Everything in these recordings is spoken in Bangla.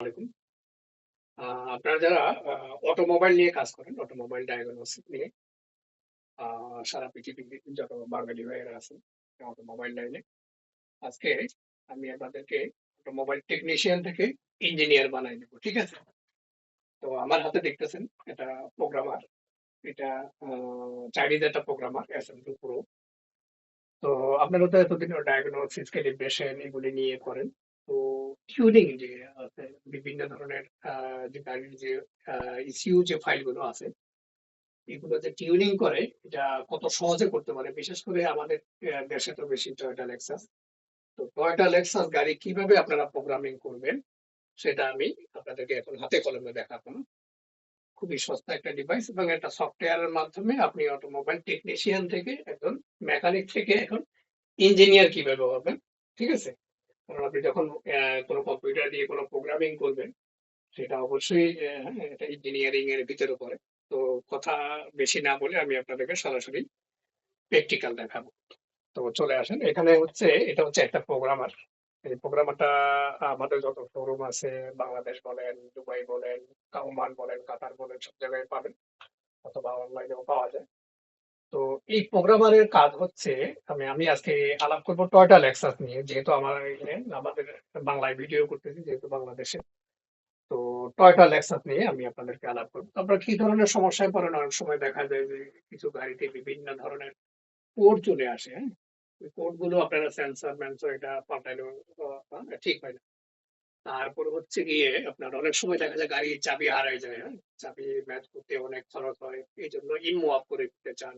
আলাইকুম। আপনারা যারা অটোমোবাইল নিয়ে কাজ করেন, অটোমোবাইল ডায়াগনস্টিক নিয়ে সারা পৃথিবীতে যত বাঙালি ভাইয়েরা আছেন অটোমোবাইল লাইনে, আজকে আমি আপনাদেরকে অটোমোবাইল টেকনিশিয়ান থেকে ইঞ্জিনিয়ার বানাই দেবো। ঠিক আছে? তো আমার হাতে দেখতেছেন এটা প্রোগ্রামার, এটা চাইনিজ একটা প্রোগ্রামার SM2 Pro। তো আপনারা তো এতদিন ডায়াগনোসিস ক্যালিব্রেশন এগুলি নিয়ে করেন। তো টিউনিং যে আছে বিভিন্ন ধরনের যে গাড়ির যে ইসিউ যে ফাইলগুলো আছে এগুলো যে টিউনিং করে এটা কত সহজে করতে পারে, বিশেষ করে আমাদের দেশে তো বেশি টয়োটা লেক্সাস। তো টয়োটা লেক্সাস গাড়ি কিভাবে আপনারা প্রোগ্রামিং করবেন সেটা আমি আপনাদেরকে এখন হাতে কলমে দেখাবো। খুবই সস্তা একটা ডিভাইস এবং একটা সফটওয়্যারের মাধ্যমে আপনি অটোমোবাইল টেকনিশিয়ান থেকে একজন মেকানিক থেকে এখন ইঞ্জিনিয়ার কিভাবে হবেন। ঠিক আছে? কারণ আপনি যখন কোনো কম্পিউটার দিয়ে কোনো প্রোগ্রামিং করবেন সেটা অবশ্যই এটা ইঞ্জিনিয়ারিং এর ভিতরে পড়ে। তো কথা বেশি না বলে আমি আপনাদেরকে সরাসরি প্র্যাকটিক্যাল দেখাবো। তো চলে আসেন, এখানে হচ্ছে এটা হচ্ছে একটা প্রোগ্রামার। এই প্রোগ্রামারটা আমাদের যত শোরুম আছে, বাংলাদেশ বলেন, দুবাই বলেন, ওমান বলেন, কাতার বলেন, সব জায়গায় পাবেন, অথবা অনলাইনেও পাওয়া যায়। তো এই প্রোগ্রামারের কাজ হচ্ছে, আমি আমি আজকে আলাপ করবো টয়োটা লেক্সাস নিয়ে, যেহেতু আমার এখানে আমাদের বাংলায় ভিডিও করতেছি, যেহেতু বাংলাদেশে। তো টয়োটা লেক্সাস নিয়ে আমি আপনাদেরকে আলাপ করবো। তো আপনারা কি ধরনের সমস্যায় পড়েন? অনেক সময় দেখা যায় যে কিছু গাড়িতে বিভিন্ন ধরনের কোড চলে আসে, হ্যাঁ? ওই কোড গুলো আপনারা সেন্সর ম্যানসর এটা পাল্টাইলেও ঠিক হয় না। তারপরে হচ্ছে গিয়ে আপনার অনেক সময় দেখা যায় গাড়ির চাবি হারাই যায়, হ্যাঁ? চাবি ম্যাচ করতে অনেক খরচ হয়, এই জন্য ইমো অফ করে দিতে চান,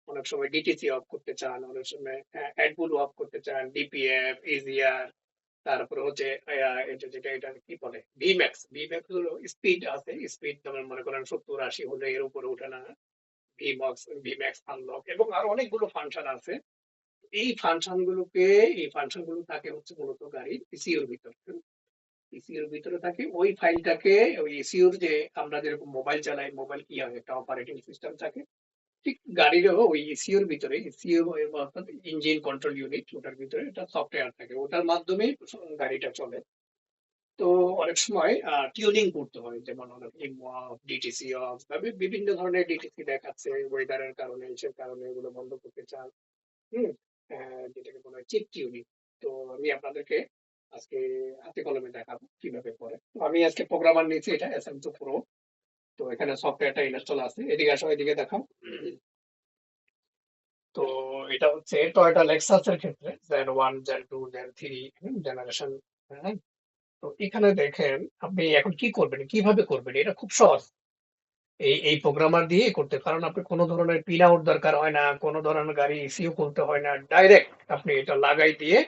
অনেক সময় ডিটিসি অফ করতে চান, অনেক সময় অ্যাডবুল অফ করতে চান, ডিপিএফ, ইজিআর। তারপরে হচ্ছে এটা যেটা এটা কি বলে ভিম্যাক্স। ভিম্যাক্স হলো স্পিড আছে, স্পিড যেমন মনে করেন 70-80 হলে এর উপরে ওঠে না। ভিমক্স, ভিম্যাক্স আনলক এবং আরো অনেকগুলো ফাংশন আছে। এই ফাংশন গুলোকে, এই ফাংশন গুলো থাকে হচ্ছে মূলত গাড়ির ইসিউর ভিতরে। ইসিউর ভিতরে থাকে ওই ফাইলটাকে, ওই ইসিউর যে আমরা যেরকম মোবাইল চালাই, মোবাইল কি হয় একটা অপারেটিং সিস্টেম থাকে, ঠিক গাড়িরও ওই ইসিউর ভিতরে, ইসিউ অর্থাৎ ইঞ্জিন কন্ট্রোল ইউনিট, ওটার ভিতরে একটা সফটওয়্যার থাকে, ওটার মাধ্যমে গাড়িটা চলে। তো অনেক সময় টিউনিং করতে হয়, যেমন অনেক ইমো অফ, ডিটিসি অফ, বিভিন্ন ধরনের ডিটিসি দেখাচ্ছে ওয়েদারের কারণে, এসব কারণে এগুলো বন্ধ করতে চান। হুম? যেটাকে বলা হয় চিপ টিউনিং। তো আমি আপনাদেরকে আজকে হাতে কলমে দেখাবো কিভাবে করে। তো আমি আজকে প্রোগ্রামার নিয়েছি, এটা SM2 Pro। তো এখানে সফটওয়্যারটা ইনস্টল আছে, এদিকে আসো, এদিকে দেখাও। তো এটা হচ্ছে টয়োটা লেক্সাস এর ক্ষেত্রে জেন 1, জেন 2, জেন 3 জেনারেশন। হ্যাঁ? তো এখানে দেখেন আপনি এখন কি করবেন, কিভাবে করবেন, এটা খুব সহজ। এই প্রোগ্রামার দিয়ে করতে, কারণ আপনি কোনো ধরনের পিন আউট দরকার হয় না, কোনো ধরনের গাড়ি ইসিউ খুলতে হয় না, ডাইরেক্ট আপনি এটা লাগাই দিয়ে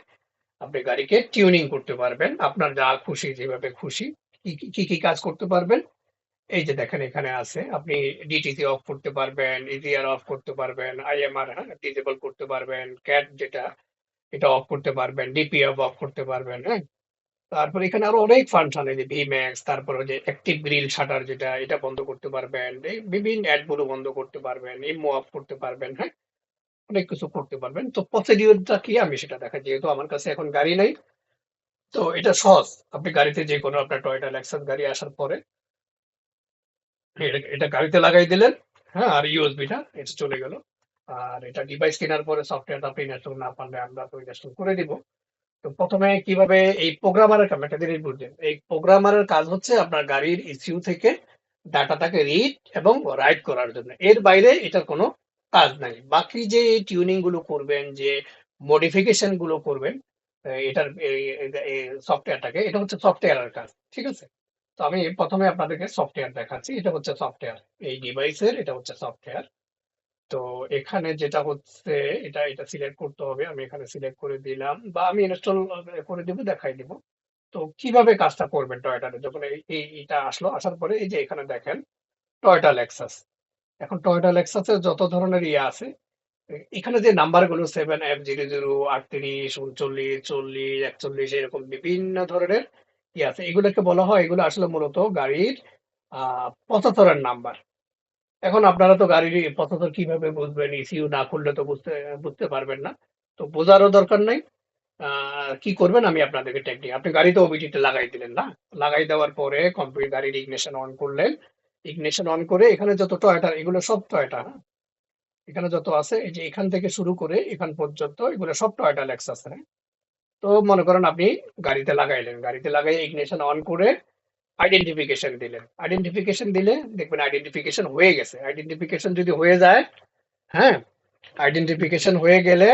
আপনি গাড়িকে টিউনিং করতে পারবেন আপনার যা খুশি, যেভাবে খুশি। কি কাজ করতে পারবেন, এই যে দেখেন এখানে আছে, আপনি ডিটিসি অফ করতে পারবেন, ইজিআর অফ করতে পারবেন, আইএমআর ডিসেবল করতে পারবেন, ক্যাট যেটা এটা অফ করতে পারবেন, ডিপিএফ অফ করতে পারবেন। হ্যাঁ? তারপর এখানে আরো অনেক ফাংশন, এই যে ভিম্যাক্স, তারপর ওই যে অ্যাক্টিভ গ্রিল শাটার যেটা, এটা বন্ধ করতে পারবেন, এই বিভিন্ন অ্যাড গুলো বন্ধ করতে পারবেন, ইমো অফ করতে পারবেন। হ্যাঁ? অনেক কিছু করতে পারবেন। তো প্রসিডিউরটা কি আমি সেটা দেখাই, যেহেতু আমার কাছে এখন গাড়ি নাই। তো এটা সহজ। আপনি গাড়িতে যে কোনো আপনার টয়োটা লেক্সাস গাড়ি আসার পরে এটা গাড়িতে লাগাই দিলেন। হ্যাঁ, আর ইউএসবিটা এটা চলে গেল। আর এটা ডিভাইস কেনার পরে সফটওয়্যারটা আপনি ইনস্টল না পারলে আমরা তো ইনস্টল করে দিব। তো প্রথমে কিভাবে এই প্রোগ্রামারের কাজ, একটা জিনিস বুঝলেন, এই প্রোগ্রামারের কাজ হচ্ছে আপনার গাড়ির ইসিউ থেকে ডাটাটাকে রিড এবং রাইট করার জন্য, এর বাইরে এটার কোনো কাজ নাই। বাকি যে টিউনিং গুলো করবেন, যে মডিফিকেশন গুলো করবেন এটার সফটওয়্যারটাকে, এটা হচ্ছে সফটওয়্যারের কাজ। ঠিক আছে? তো আমি প্রথমে আপনাদেরকে সফটওয়্যার দেখাচ্ছি, এটা হচ্ছে সফটওয়্যার, এই ডিভাইসের এটা হচ্ছে সফটওয়্যার। তো এখানে যেটা হচ্ছে, এটা সিলেক্ট করতে হবে, আমি এখানে সিলেক্ট করে দিলাম বা আমি ইনস্টল করে দিব, দেখাই দিব। তো কিভাবে কাজটা করবেন টয়োটাতে, যখন এটা আসলো, আসার পরে এই যে এখানে দেখেন টয়োটা লেক্সাস। এখন টয়োটা লেক্সাসের যত ধরনের ইয়ে আছে, এখানে যে নাম্বার গুলো 7F00, 38, 39, 40, 41, এরকম বিভিন্ন ধরনের ইয়ে আছে, এগুলোকে বলা হয়, এগুলো আসলে মূলত গাড়ির পঁচাত্তরের নাম্বার। এখন আপনারা তো গাড়ির পঁচাত্তর কিভাবে বুঝবেন, ইসিউ না করলে তো বুঝতে বুঝতে পারবেন না। তো বোঝারও দরকার নাই। কি করবেন আমি আপনাদেরকে টেকনিক, আপনি গাড়িতে ওবিডিটা লাগাই দিলেন না, লাগাই দেওয়ার পরে কম্পিউটার গাড়ির ইগনিশন অন করলেন, ইগনিশন অন করে এখানে যত টয়োটা, এগুলো সব টয়োটা, এখানে যত আছে এই যে এখান থেকে শুরু করে এখান পর্যন্ত এগুলো সব টয়োটা লেক্সাস। তো মনে করেন আপনি গাড়িতে লাগাইলেন, গাড়িতে লাগাই ইগনিশন অন করে আইডেন্টিফিকেশন দিলেন, আইডেন্টিফিকেশন দিলে দেখবেন আইডেন্টিফিকেশন হয়ে গেছে। আইডেন্টিফিকেশন যদি হয়ে যায়, হ্যাঁ, আইডেন্টিফিকেশন হয়ে গেলে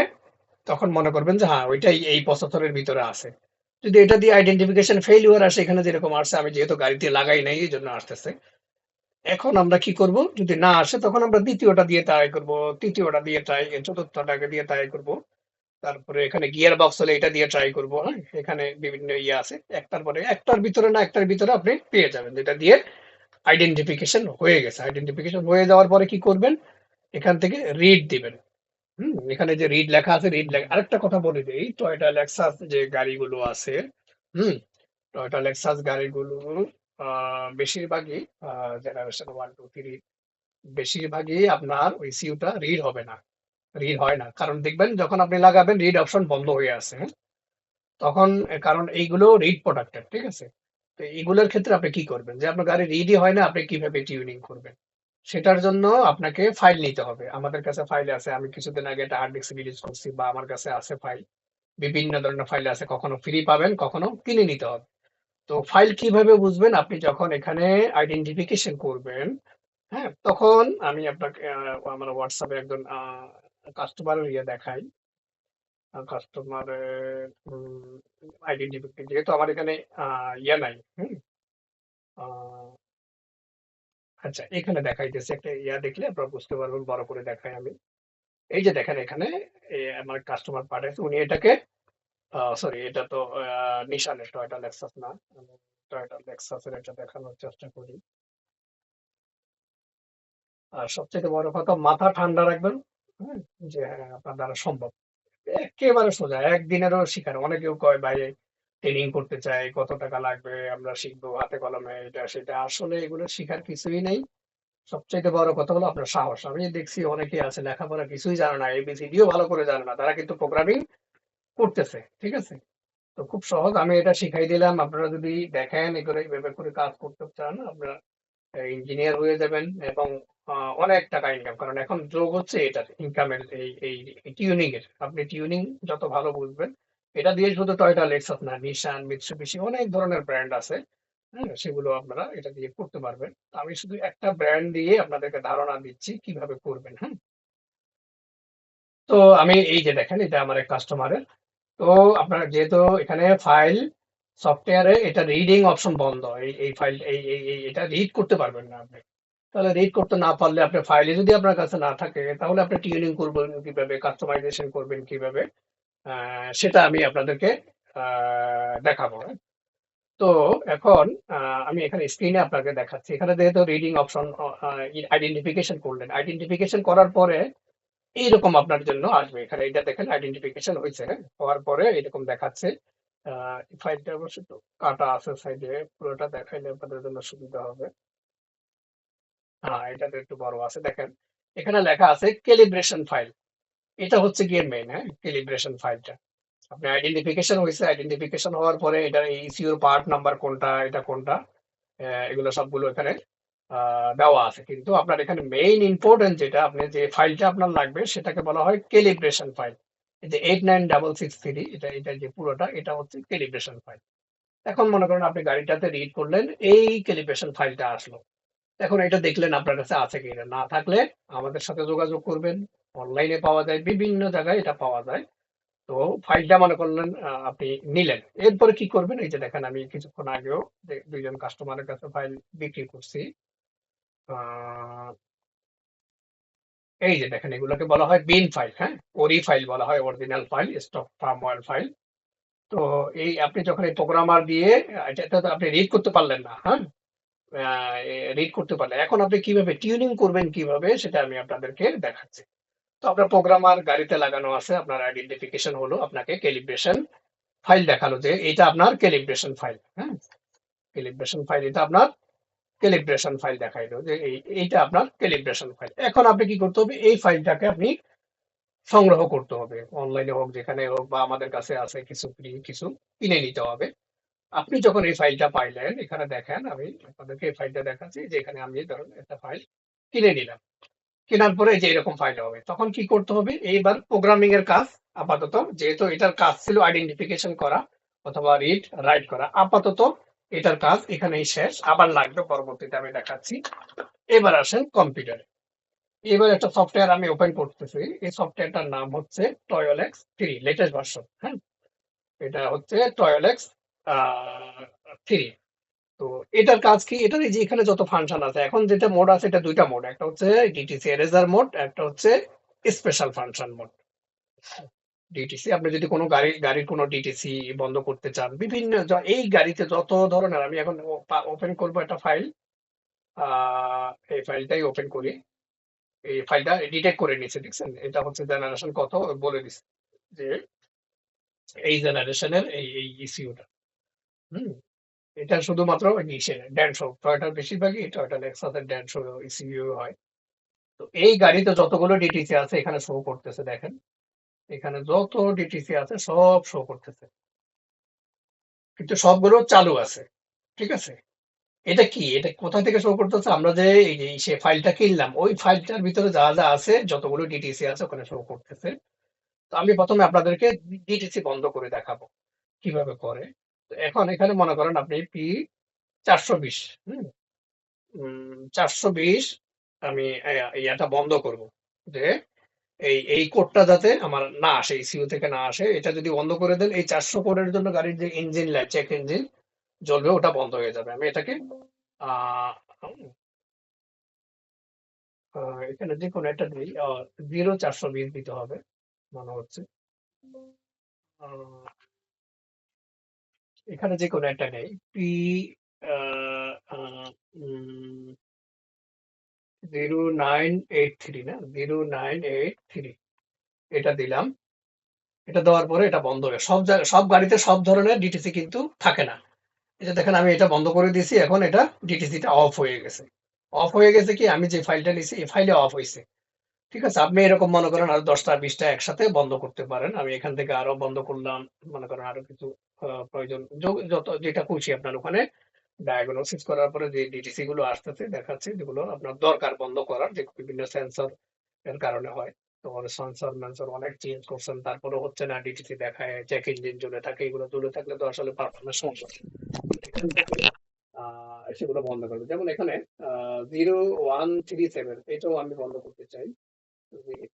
তখন মনে করবেন যে হ্যাঁ ওইটাই এই প্রসেসরের ভিতরে আছে। যদি এটা দিয়ে আইডেন্টিফিকেশন ফেইলিওর আসে, এখানে যেরকম আসছে, আমি যেহেতু গাড়িতে লাগাই নাই এই জন্য আসতেছে। এখন আমরা কি করব, যদি না আসে তখন আমরা দ্বিতীয়টা দিয়ে ট্রাই করব, তৃতীয়টা দিয়ে ট্রাই, চতুর্থটাকে দিয়ে ট্রাই করব। তারপরে এখানে গিয়ার বক্স হলে এটা দিয়ে ট্রাই করব। হ্যাঁ, এখানে বিভিন্ন ইয়ে আছে, একটার পরে একটার ভিতরে না একটার ভিতরে আপনি পেয়ে যাবেন যেটা দিয়ে আইডেন্টিফিকেশন হয়ে গেছে। আইডেন্টিফিকেশন হয়ে যাওয়ার পরে কি করবেন, এখান থেকে রিড দিবেন। এখানে যে রিড লেখা আছে, রিড লেখা, আরেকটা কথা বলে দিই, টয়োটা লেক্সাস যে গাড়িগুলো আছে, হুম টয়োটা লেক্সাস গাড়িগুলো বেশিরভাগই জেনারেশন 1 2 3 বেশিরভাগই আপনার ওই সিউটা রিড হবে না, রিড হয় না। কারণ দেখবেন যখন আপনি লাগাবেন রিড অপশন বন্ধ হয়ে আছে, হ্যাঁ? তখন কারণ এইগুলো রিড প্রোডাক্টের, ঠিক আছে? তো এইগুলোর ক্ষেত্রে আপনি কি করবেন, যে আপনার গাড়ি রিডই হয় না, আপনি কিভাবে টিউনিং করবেন? সেটার জন্য আপনাকে ফাইল নিতে হবে। আমাদের কাছে ফাইল আছে, আমি কিছুদিন আগে একটা হার্ড ডিস্ক রিলিজ করছি, বা আমার কাছে আছে ফাইল, বিভিন্ন ধরনের ফাইল আছে, কখনো ফ্রি পাবেন, কখনো কিনে নিতে হবে। তো ফাইল কিভাবে বুঝবেন, আপনি যখন এখানে আইডেন্টিফিকেশন করবেন, হ্যাঁ, তখন আমি আপনাকে আমার হোয়াটসঅ্যাপে একজন কাস্টমারের ইয়ে দেখাই, কাস্টমারের আইডেন্টিফিকেশন, যেহেতু আমার এখানে ইয়ে নাই, আহ, আচ্ছা এখানে দেখাইতেছে একটা ইয়া, দেখলে আপনারা বুঝতে পারবেন, বড় করে দেখাই আমি। এই যে দেখেন এখানে আমার কাস্টমার পাঠাইছে, উনি এটাকে সরি, এটা তো নিশানের, টয়োটা লেক্সাস না, আমি টয়োটা লেক্সাসের এটা দেখানোর চেষ্টা করি। আর সবচেয়ে বড় কথা, মাথা ঠান্ডা রাখবেন, হ্যাঁ, যে হ্যাঁ আপনার দ্বারা সম্ভব। একেবারে সোজা, একদিনেরও শিখার, অনেকেও কয় ভাই ট্রেনিং করতে চাই, কত টাকা লাগবে, আমরা শিখবো হাতে কলমে, এটা সেটা, আসলে এগুলো শিখার কিছুই নেই। সবচাইতে বড় কথা হলো আপনার সাহস। আমি দেখছি অনেকে আছে লেখাপড়া কিছুই জানে না, এবিসিডিও ভালো করে জানে না, তারা কিন্তু প্রোগ্রামিং করতেছে, ঠিক আছে? তো খুব সহজ, আমি এটা শিখাই দিলাম। আপনারা যদি দেখেন এগুলো এইভাবে করে কাজ করতে চান, আপনারা ইঞ্জিনিয়ার হয়ে যাবেন, এবং অনেক টাকা ইনকাম, কারণ এখন যোগ হচ্ছে এটার ইনকামের, এই টিউনিং এর। আপনি টিউনিং যত ভালো বুঝবেন, এটা দিয়ে শুধু টয়োটা লেক্সাস না, নিশান, মিৎসুবিশি, অনেক ধরনের ব্র্যান্ড আছে, হ্যাঁ, সেগুলো আপনারা এটা দিয়ে করতে পারবেন। তো আমি শুধু একটা ব্র্যান্ড দিয়ে আপনাদেরকে ধারণা দিচ্ছি কিভাবে করবেন, হ্যাঁ। তো আমি এই যে দেখেন, এটা আমার এক কাস্টমারের। তো আপনার যেহেতু এখানে ফাইল সফটওয়্যারে এটা রিডিং অপশন বন্ধ, এই ফাইল এটা রিড করতে পারবেন না আপনি। তাহলে রিড করতে না পারলে, আপনার ফাইলে যদি আপনার কাছে না থাকে, তাহলে আপনি টিউনিং করবেন কিভাবে, কাস্টমাইজেশন করবেন কিভাবে, সেটা আমি আপনাদেরকে দেখাবো, হ্যাঁ? তো এখন আমি এখানে স্ক্রিনে আপনাকে দেখাচ্ছি। এখানে যেহেতু রিডিং অপশন, আইডেন্টিফিকেশন করলেন, আইডেন্টিফিকেশন করার পরে এইরকম আপনার জন্য আসবে। এখানে এটা দেখেন আইডেন্টিফিকেশন হয়েছে, হ্যাঁ? হওয়ার পরে এরকম দেখাচ্ছে। ফাইলটা অবশ্য একটু কাটা আছে সাইডে, পুরোটা দেখাইলে আপনাদের জন্য সুবিধা হবে। হ্যাঁ, এটা তো একটু বড় আছে, দেখেন এখানে লেখা আছে ক্যালিব্রেশন ফাইল। এটা হচ্ছে গিয়ে মেইন, হ্যাঁ, ক্যালিব্রেশন ফাইলটা। আপনি আইডেন্টিফিকেশন হয়েছে, আইডেন্টিফিকেশন হওয়ার পরে এটা ইসিউর পার্ট নাম্বার কোনটা, এটা কোনটা, এগুলো সবগুলো এখানে দেওয়া আছে। কিন্তু আপনার এখানে মেইন ইম্পর্টেন্ট যেটা, আপনি যে ফাইলটা আপনার লাগবে সেটাকে বলা হয় ক্যালিব্রেশন ফাইল। এই যে 89663, এটা যে পুরোটা, এটা হচ্ছে ক্যালিব্রেশন ফাইল। এখন মনে করেন আপনি গাড়িটাতে রিড করলেন, এই ক্যালিব্রেশন ফাইলটা আসলো। এখন এটা দেখলেন আপনার কাছে আছে কিনা, না থাকলে আমাদের সাথে যোগাযোগ করবেন। অনলাইনে পাওয়া যায়, বিভিন্ন জায়গায় এটা পাওয়া যায়। তো ফাইলটা মনে করলেন আপনি নিলেন, এরপরে কি করবেন, এই যে দেখেন আমি কিছুক্ষণ আগেও দুইজন কাস্টমারের কাছে ফাইল বিক্রি করছি। আহ, এই যে দেখেন এগুলোকে বলা হয় বিন ফাইল, হ্যাঁ, ওরি ফাইল বলা হয়, original file, stock firmware file. তো এই আপনি যখন এই প্রোগ্রামার দিয়ে এটা তো আপনি রিড করতে পারলেন না, হ্যাঁ, রিড করতে পারলেন, এখন আপনি কিভাবে টিউনিং করবেন কিভাবে, সেটা আমি আপনাদেরকে দেখাচ্ছি। তো আপনার প্রোগ্রামার গাড়িতে লাগানো আছে, আপনার আইডেন্টিফিকেশন হলো, আপনাকে ক্যালিব্রেশন ফাইল দেখালো যে এটা আপনার ক্যালিব্রেশন ফাইল, হ্যাঁ, ক্যালিব্রেশন ফাইল, এটা আপনার ক্যালিব্রেশন ফাইল দেখাইলো যে এইটা আপনার ক্যালিব্রেশন ফাইল। এখন আপনি কি করতে হবে, এই ফাইলটাকে আপনি সংগ্রহ করতে হবে। অনলাইনে হোক, যেখানে হোক, বা আমাদের কাছে আছে কিছু ফ্রি, কিছু কিনে নিতে হবে। আপনি যখন এই ফাইলটা পাইলেন, এখানে দেখেন আমি আপনাদেরকে এই ফাইলটা দেখাচ্ছি যে এখানে আমি ধরুন একটা ফাইল কিনে নিলাম। কেনার পরে যে এরকম ফাইল হবে, তখন কি করতে হবে? এইবার প্রোগ্রামিং এর কাজ আপাতত, যেহেতু এটার কাজ ছিল আইডেন্টিফিকেশন করা অথবা রিড রাইট করা, আপাতত এটার কাজ এখানেই শেষ। আবার লাগবে পরবর্তীতে আমি দেখাচ্ছি। এবার আসেন কম্পিউটারে। এবার একটা সফটওয়্যার আমি ওপেন করতেছি। এই সফটওয়্যারটার নাম হচ্ছে টয়েলএক্স 3 লেটেস্ট ভার্সন। হ্যাঁ, এটা হচ্ছে টয়েলএক্স 3। তো এটার কাজ কি? এটার এই যে এখানে যত ফাংশন আছে, এখন যেটা মোড আছে, এটা দুইটা মোড, একটা হচ্ছে ডিটিসি এরেজার মোড, একটা হচ্ছে স্পেশাল ফাংশন মোড। ডিটিসি, আপনি যদি কোনো গাড়ির কোনো ডিটিসি বন্ধ করতে চান, বিভিন্ন এই গাড়িতে যত ধরনের, আমি এখন ওপেন করব একটা ফাইল। এই ফাইলটাই ওপেন করি। এই ফাইলটা ডিটেক্ট করে নিচ্ছে, দেখছেন? এটা হচ্ছে জেনারেশন কত বলে দিচ্ছে, যে এই জেনারেশনের এই ইসিউটা। হুম, এটা শুধুমাত্র ইসের ড্যানশো, টয়োটার বেশিরভাগই টয়োটা লেক্সাসের ড্যানশো ইসিইউ হয়। তো এই গাড়িতে যতগুলো ডিটিসি আছে এখানে শো করতেছে, দেখেন। এখানে যত ডিটিসি আছে সব শো করতেছে, কিন্তু সবগুলো চালু আছে। ঠিক আছে? এটা কি? এটা কোথা থেকে শো করতেছে? আমরা যে এই যে সে ফাইলটা কিনলাম, ওই ফাইলটার ভিতরে যা যা আছে, যতগুলো ডিটিসি আছে ওখানে শো করতেছে। তো আমি প্রথমে আপনাদেরকে ডিটিসি বন্ধ করে দেখাবো কিভাবে করে। তো এখন এখানে মনে করেন আপনি পি 420, হুম, 420 আমি ইয়াটা বন্ধ করব, যে এই কোডটা যাতে আমার না আসে, ইসিইউ থেকে না আসে। এটা যদি বন্ধ করে দেন, এই 400 কোডের জন্য গাড়ির যে ইঞ্জিন লাইট, চেক ইঞ্জিন জ্বলবে, ওটা বন্ধ হয়ে যাবে। আমি এটাকে আহ, এখানে যে কোনো একটা দিই, 0420 দিতে হবে মনে হচ্ছে। আহ, এখানে যে কোনো একটা নেই, পি 0983, না 0983, এটা দিলাম। এটা দেওয়ার পরে এটা বন্ধ হয়ে, সব জায়গায় সব গাড়িতে সব ধরনের ডিটিসি কিন্তু থাকে না। এই যে দেখেন, আমি এটা বন্ধ করে দিয়েছি, এখন এটা ডিটিসিটা অফ হয়ে গেছে। অফ হয়ে গেছে কি, আমি যে ফাইলটা নিছি এই ফাইলে অফ হয়েছে। ঠিক আছে? আপনি এরকম মনে করেন আরো 10টা 20টা একসাথে বন্ধ করতে পারেন। আমি এখান থেকে আরো বন্ধ করলাম। মনে করেন আরো কিছু প্রয়োজন, যত যেটা খুশি আপনার ওখানে ডায়াগনোসিস করার পরে যে ডিটিসি গুলো আসতেছে দেখাচ্ছে, যেগুলো আপনার দরকার বন্ধ করার, যে বিভিন্ন সেন্সর এর কারণে হয়। তোমার সেন্সর মেন্সর অনেক চেঞ্জ করছেন, তারপরে হচ্ছে না, ডিটিসি দেখায়, চেক ইঞ্জিন জ্বলে থাকে, এগুলো জ্বলে থাকলে তো আসলে পারফরমেন্স সমস্যা। সেগুলো বন্ধ করবে। যেমন এখানে 0137, এটাও আমি বন্ধ করতে চাই।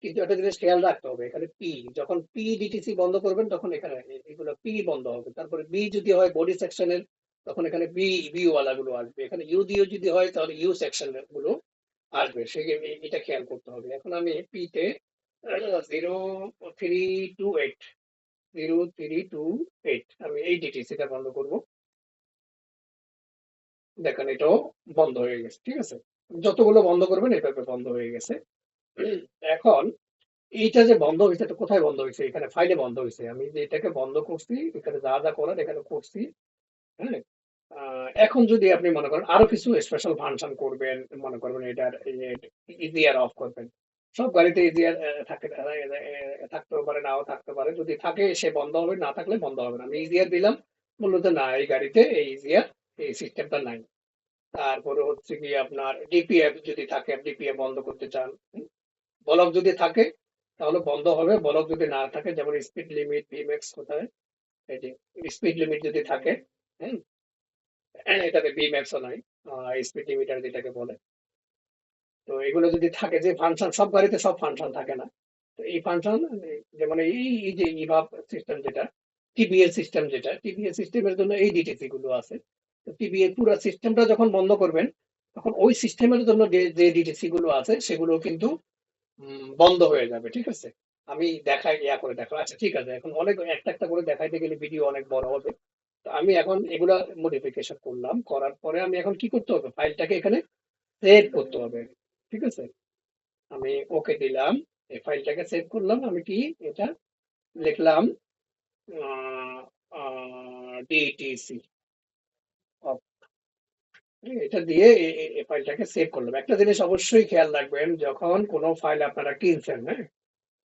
কিন্তু একটা জিনিস খেয়াল রাখতে হবে, এখানে পি, যখন পি ডিটিসি বন্ধ করবেন তখন এখানে এগুলো পি বন্ধ হবে। তারপরে বি যদি হয় বডি সেকশনের, তখন এখানে বি ওয়ালা গুলো আসবে। এখানে ইউ দিয়ে যদি হয় তাহলে ইউ সেকশন গুলো আসবে। এটা খেয়াল করতে হবে। এখন আমি পি তে 0328, 0328, আমি এই ডিটিসিটা বন্ধ করব। দেখেন এটাও বন্ধ হয়ে গেছে। ঠিক আছে? যতগুলো বন্ধ করবেন এভাবে বন্ধ হয়ে গেছে। এখন এইটা যে বন্ধ হয়েছে, এটা কোথায় বন্ধ হয়েছে? এখানে ফাইলে বন্ধ হয়েছে। আমি যে এটাকে বন্ধ করছি, এখানে যা যা করার এখানে করছি। হ্যাঁ, এখন যদি আপনি মনে করেন আরো কিছু স্পেশাল ফাংশন করবেন, মনে করবেন এটার ইজিয়ার অফ করবেন। সব গাড়িতে ইজিয়ার থাকতেও পারে, নাও থাকতে পারে। যদি থাকে সে বন্ধ হবে, না থাকলে বন্ধ হবে না। আমি ইজিয়ার দিলাম, বললো যে না, এই গাড়িতে এই ইজিয়ার এই সিস্টেমটা নাই। তারপরে হচ্ছে কি, আপনার ডিপিএফ যদি থাকে, ডিপিএফ বন্ধ করতে চান, বলক যদি থাকে তাহলে বন্ধ হবে। বলক যদি না থাকে, যেমন স্পিড লিমিট, বিএমএক্স কোথায়, এই যে স্পিড লিমিট যদি থাকে, হ্যাঁ, এটাতে বিএমএক্সও নাই, স্পিড লিমিটার যেটাকে বলে। তো এগুলো যদি থাকে, যে ফাংশন, সব গাড়িতে সব ফাংশন থাকে না। তো এই ফাংশন, যেমন এই যে ইভাব সিস্টেম যেটা, টিবিএ সিস্টেম যেটা, টিবিএ সিস্টেমের জন্য এই ডিটিসি গুলো আছে। তো টিবিএ পুরো সিস্টেমটা যখন বন্ধ করবেন, তখন ওই সিস্টেমের জন্য যে ডিটিসি গুলো আছে সেগুলো কিন্তু বন্ধ হয়ে যাবে। ঠিক আছে? আমি দেখাই, ইয়া করে দেখো। আচ্ছা ঠিক আছে, এখন অনেক একটা একটা করে দেখাইতে গেলে ভিডিও অনেক বড় হবে। তো আমি এখন এগুলা মডিফিকেশন করলাম, করার পরে আমি এখন কি করতে হবে? ফাইলটাকে এখানে সেভ করতে হবে। ঠিক আছে? আমি ওকে দিলাম, এই ফাইলটাকে সেভ করলাম। আমি কি এটা লিখলাম, ডিটিসি, এটা দিয়ে এই ফাইলটাকে সেভ করলাম। একটা জিনিস অবশ্যই খেয়াল রাখবেন, যখন কোনো ফাইল আপনারা কিনছেন, হ্যাঁ,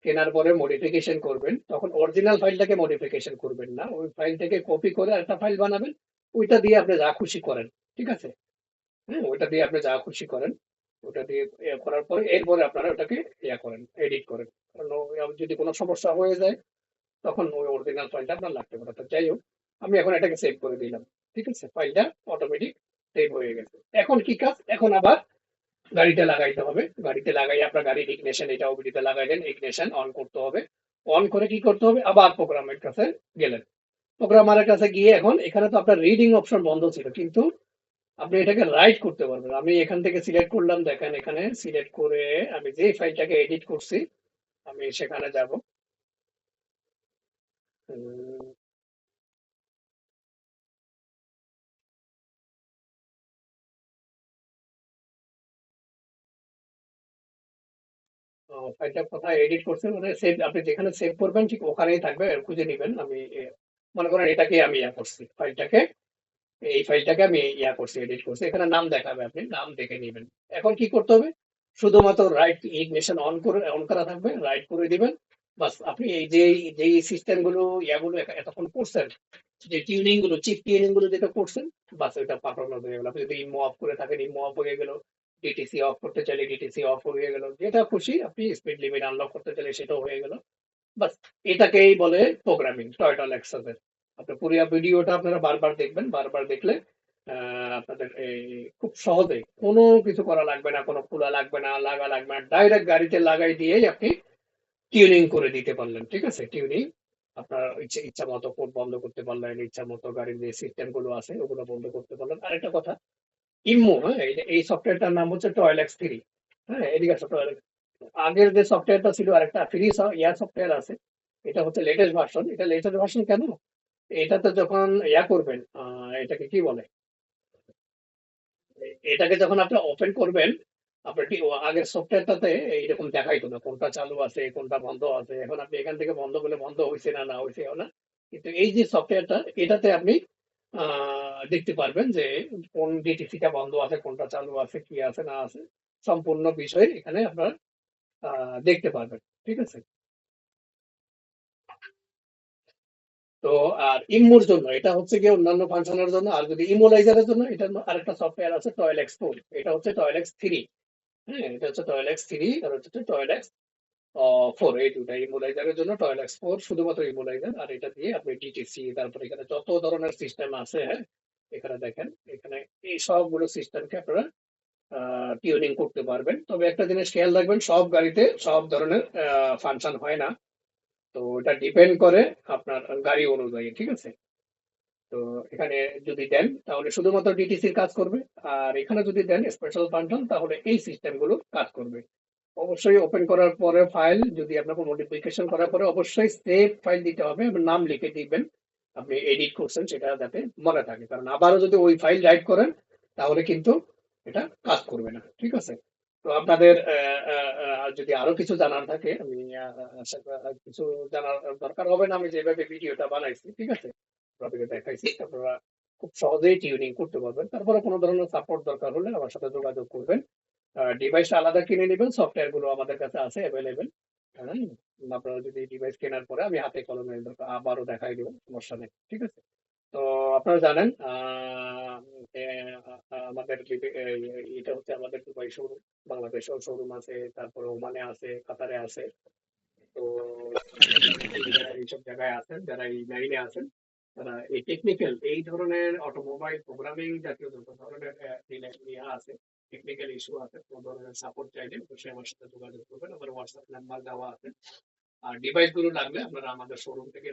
কেনার পরে মডিফিকেশন করবেন, তখন অরিজিনাল ফাইলটাকে মডিফিকেশন করবেন না, ওই ফাইল থেকে কপি করে একটা ফাইল বানাবেন, ওইটা দিয়ে আপনি যা খুশি করেন। ঠিক আছে? হ্যাঁ, ওইটা দিয়ে আপনি যা খুশি করেন, ওটা দিয়ে করার পরে এরপরে আপনারা ওটাকে করেন, এডিট করেন। কারণ যদি কোনো সমস্যা হয়ে যায় তখন ওই অরিজিনাল ফাইলটা আপনার লাগতে পারে। তো যাই হোক, আমি এখন এটাকে সেভ করে দিলাম। ঠিক আছে, ফাইলটা অটোমেটিক সেভ হয়ে গেছে। এখন কি কাজ? এখন আবার গাড়িতে লাগাইতে হবে। গাড়িতে লাগাই আপনার গাড়ির ইগনিশন, এটা ওবিডিতে লাগাইলেন, ইগনিশন অন করতে হবে। অন করে কি করতে হবে? আবার প্রোগ্রামের কাছে গেলেন। প্রোগ্রামারের কাছে গিয়ে এখন এখানে তো আপনার রিডিং অপশন বন্ধ ছিল, কিন্তু আপনি এটাকে রাইট করতে পারবেন। আমি এখান থেকে সিলেক্ট করলাম, দেখেন এখানে সিলেক্ট করে আমি যে ফাইলটাকে এডিট করছি আমি সেখানে যাব। ফাইলটা কোথায় এডিট করছেন মানে সেভ, আপনি যেখানে সেভ করবেন ঠিক ওখানেই থাকবে, খুঁজে নিবেন। আমি মনে করেন এটাকে আমি করছি, ফাইলটাকে, এই ফাইলটাকে আমি করছি, এডিট করছি, এখানে নাম দেখাবে, আপনি নাম দেখে নিবেন। এখন কি করতে হবে? শুধুমাত্র রাইট ইগনিশন অন করে, অন করা থাকবে, রাইট করে দিবেন। বাস, আপনি এই যে যেই সিস্টেম গুলো ইয়াগুলো এতক্ষণ করছেন, যে টিউনিং গুলো, চিপ টিউনিং গুলো যেটা করছেন, বাস ওইটা পাঠানো হয়ে গেল। আপনি যদি ইমো অফ করে থাকেন, ইমো অফ হয়ে গেল। ডিটিসি অফ করতে চাইলে ডিটিসি অফ হয়ে গেল, যেটা খুশি আপনি স্পিড লিমিট আনলক করতে চাইলে সেটাও হয়ে গেল। বাস, এটাকেই বলে প্রোগ্রামিং টয়টা লেক্সাসের। আপনার পুরো ভিডিওটা আপনারা বারবার দেখবেন, বারবার দেখলে আপনাদের এই খুব সহজে কোনো কিছু করা লাগবে না, কোনো খোলা লাগবে না, লাগা লাগবে না, ডাইরেক্ট গাড়িতে লাগাই দিয়েই আপনি টিউনিং করে দিতে পারলেন। ঠিক আছে, টিউনিং আপনার ইচ্ছা ইচ্ছা মতো কোড বন্ধ করতে পারলেন, ইচ্ছা মতো গাড়ির যে সিস্টেম গুলো আছে ওগুলো বন্ধ করতে পারলেন। আরেকটা কথা, ইমো, হ্যাঁ, এই সফটওয়্যারটার নাম হচ্ছে টয়লেক্স 3। হ্যাঁ, এদিকে আসো, আগের যে সফটওয়্যারটা ছিল আরেকটা ফ্রি সফটওয়্যার আছে, এটা হচ্ছে লেটেস্ট ভার্সন। এটা লেটেস্ট ভার্সন কেন? এটাতে যখন করবেন, এটাকে কি বলে, এটাকে যখন আপনি ওপেন করবেন, আপনার কি আগের সফটওয়্যারটাতে এইরকম দেখাইতো না কোনটা চালু আছে কোনটা বন্ধ আছে। এখন আপনি এখান থেকে বন্ধ করলে বন্ধ হয়েছে না না হয়েছে না, কিন্তু এই যে সফটওয়্যারটা, এটাতে আপনি দেখতে পারবেন যে কোন ডিটিসিটা বন্ধ আছে, কোনটা চালু আছে, কি আছে না আছে, সম্পূর্ণ বিষয় এখানে আপনারা দেখতে পারবেন। ঠিক আছে? তো আর ইমোর জন্য এটা হচ্ছে গিয়ে অন্যান্য ফাংশনের জন্য, আর যদি ইমোলাইজারের জন্য এটা আরেকটা সফটওয়্যার আছে টয়লেক্স 4, এটা হচ্ছে টয়লেক্স 3। হ্যাঁ, এটা হচ্ছে টয়লেক্স 3 আর হচ্ছে টয়লেক্স 4, এই দুটা ইমোলাইজারের জন্য। টয়লেক্স 4 শুধুমাত্র ইমোলাইজার, আর এটা দিয়ে আপনি ডিটিসি, তারপরে এখানে যত ধরনের সিস্টেম আছে, হ্যাঁ, এখানে দেখেন, এখানে এই সবগুলো সিস্টেমকে আপনারা টিউনিং করতে পারবেন। তবে একটা জিনিস খেয়াল রাখবেন, সব গাড়িতে সব ধরনের ফাংশন হয় না। তো এটা ডিপেন্ড করে আপনার গাড়ি অনুযায়ী। ঠিক আছে? তো এখানে যদি দেন তাহলে শুধুমাত্র ডিটিসির কাজ করবে, আর এখানে যদি দেন স্পেশাল ফাংশন তাহলে এই সিস্টেম গুলো কাজ করবে। অবশ্যই ওপেন করার পরে ফাইল যদি আপনাকে মডিফিকেশন করার পরে অবশ্যই সেভ ফাইল দিতে হবে এবং নাম লিখে দিবেন আপনি এডিট করছেন, সেটা যাতে মনে থাকে। কারণ আবারও যদি ওই ফাইল রাইট করেন তাহলে কিন্তু এটা কাজ করবে না। ঠিক আছে? তো আপনাদের যদি আরো কিছু জানার থাকে, আমি আশা কিছু জানার দরকার হবে না, আমি যেভাবে ভিডিওটা বানাইছি, ঠিক আছে, আপনাদেরকে দেখাইছি, আপনারা খুব সহজেই টিউনিং করতে পারবেন। তারপরে কোনো ধরনের সাপোর্ট দরকার হলে আমার সাথে যোগাযোগ করবেন। ডিভাইসটা আলাদা কিনে নেবেন, সফটওয়্যার গুলো আমাদের কাছে আছে অ্যাভেলেবেল। হ্যাঁ, আপনারা যদি ডিভাইস কেনার পরে আমি হাতে কলমে আবারও দেখাই দেবো, সমস্যা নেই। ঠিক আছে? তো আপনারা জানেন আমাদের এটা হচ্ছে আমাদের দুবাই শোরুম, বাংলাদেশেও শোরুম আছে, তারপরে ওমানে আছে, কাতারে আছে। তো যারা এইসব জায়গায় আছেন, যারা এই লাইনে আছেন, তারা এই টেকনিক্যাল এই ধরনের অটোমোবাইল প্রোগ্রামিং জাতীয় যত ধরনের ইয়ে আছে, টেকনিক্যাল ইস্যু আছে, কোনো ধরনের সাপোর্ট চাইলে অবশ্যই আমার সাথে যোগাযোগ করবেন। আমার হোয়াটসঅ্যাপ নাম্বার দেওয়া আছে। আর ডিভাইস গুলো লাগলে আপনারা আমাদের শোরুম থেকে